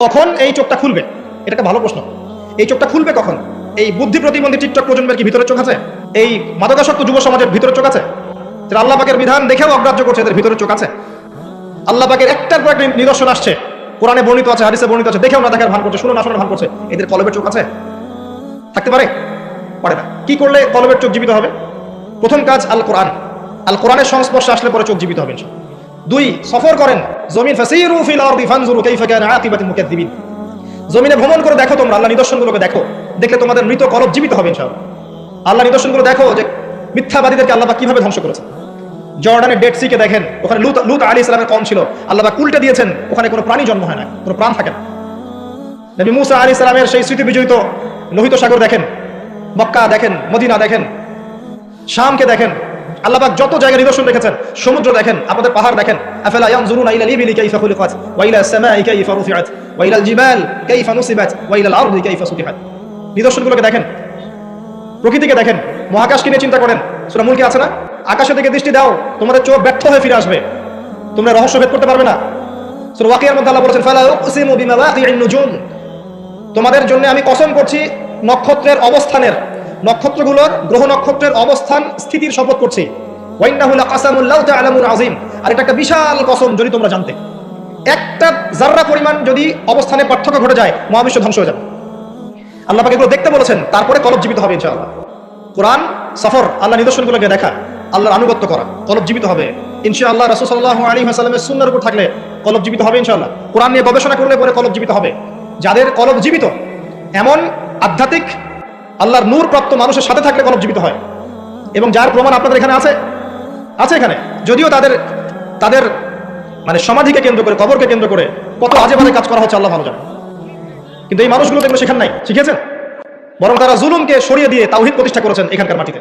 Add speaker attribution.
Speaker 1: কখন এই চোখটা খুলবে? এটা একটা ভালো প্রশ্ন। এই চোখটা খুলবে কখন? এই বুদ্ধি প্রতিবন্ধী টিকটক প্রজন্মের কি ভিতরে চোখ আছে? এই মাদকাসক্ত যুব সমাজের ভিতরে চোখ আছে? যারা আল্লাহ পাকের বিধান দেখেও অগ্রাহ্য করছে, এদের ভিতরে চোখ আছে? আল্লাহ পাকের একটার পর একটা নিদর্শন আসছে, কোরআনে বর্ণিত আছে, হাদিসে বর্ণিত আছে, দেখেও না দেখার ভান করছে, শুনে না শোনার ভান করছে, এদের কলবের চোখ আছে? থাকতে পারে? পারে না। কি করলে কলবের চোখ জীবিত হবে? প্রথম কাজ আল কোরআন। আল কোরআনের সংস্পর্শে আসলে পরে চোখ জীবিত হবে। 2, সফর করেন জমিন, ফাসিরু ফিল আরদি ফানজুরু কাইফা কানা আকিবাতুল মুকাদ্দিবিন। জমিনে ভ্রমণ করে দেখো, তোমরা আল্লাহ নিদর্শনগুলোকে দেখো, দেখলে তোমাদের মৃত কলব জীবিত হবে ইনশাআল্লাহ। আল্লাহ নিদর্শনগুলো দেখো যে মিথ্যাবাদীদেরকে আল্লাহ পাক কিভাবে ধ্বংস করেছেন। জর্ডানের ডেড সি কে দেখেন, ওখানে লূত আলাইহিস সালামের কওম ছিল, আল্লাহ পাক উল্টে দিয়েছেন, ওখানে কোনো প্রাণী জন্ম হয় না, কোনো প্রাণ থাকে না। নবী মুসা আলাইহিস সালামের সেই স্মৃতি বিজড়িত লোহিত সাগর দেখেন, মক্কা দেখেন, মদিনা দেখেন, শামকে দেখেন, আল্লাহ পাক যত জায়গায় নিদর্শন রেখেছেন। সমুদ্র দেখেন, আপনাদের পাহাড় দেখেন, আফালা ইয়ানজুরুনা ইলাল ইবিলি কাইফা খুলিকাত ওয়া ইলাস সামাই কাইফা রুফিআত ওয়া ইলাল জিবাল কাইফা নুসিবাত ওয়া ইলাল আরদি কাইফা সুতিহাত। নিদর্শনগুলোকে দেখেন, প্রকৃতিকে দেখেন, মহাকাশকে নিয়ে চিন্তা করেন। সূরা মুলকে আছে না, আকাশের দিকে দৃষ্টি দাও, তোমাদের চোখ ব্যর্থ হয়ে ফিরে আসবে, তোমরা রহস্য ভেদ করতে পারবে না। সূরা ওয়াকিয়ার মধ্যে আল্লাহ বলেছেন, ফালা উকসিমু বিমাওয়াকি'ন নুজুম, তোমাদের জন্য আমি কসম করছি নক্ষত্রের অবস্থানের, নক্ষত্রগুলোর, গ্রহ নক্ষত্রের অবস্থান স্থিতির শপথ করছি। ওয়াইন্নাহু লাকাসামুল লাউ তা'লামুন আযীম, আর এটা একটা বিশাল কসম যদি তোমরা জানতে। একটা জাররা পরিমাণ যদি অবস্থানে পার্থক্য ঘটে যায়, মহাবিশ্ব ধ্বংস হয়ে যাবে। আল্লাহ পাক এগুলো দেখতে বলেছেন, তারপরে কলব জীবিত হবে ইনশাআল্লাহ। কোরআন, সফর, আল্লাহ নিদর্শনগুলোকে দেখা, আল্লাহর আনুগত্য করা, কলব জীবিত হবে ইনশাআল্লাহ। রাসূল সাল্লাল্লাহু আলাইহি ওয়াসাল্লামের সুন্নাহর উপর থাকলে কলব জীবিত হবে ইনশাআল্লাহ। কোরআন নিয়ে গবেষণা করলে পরে কলব জীবিত হবে। যাদের কলব জীবিত, এমন আধ্যাত্মিক আল্লাহর নূর প্রাপ্ত মানুষের সাথে থাকলে কলব জীবিত হয়। এবং যার প্রমাণ আপনাদের এখানে আছে, এখানে, যদিও তাদের মানে সমাধিকে কেন্দ্র করে, কবরকে কেন্দ্র করে কত আজে বাজে কাজ করা হচ্ছে আল্লাহ ভালো জানে। কিন্তু এই মানুষগুলো দেখলে সেখানে নাই, শিখেছেন, বরং তারা জুলুমকে সরিয়ে দিয়ে তাওহীদ প্রতিষ্ঠা করেছেন এখানকার মাটিতে।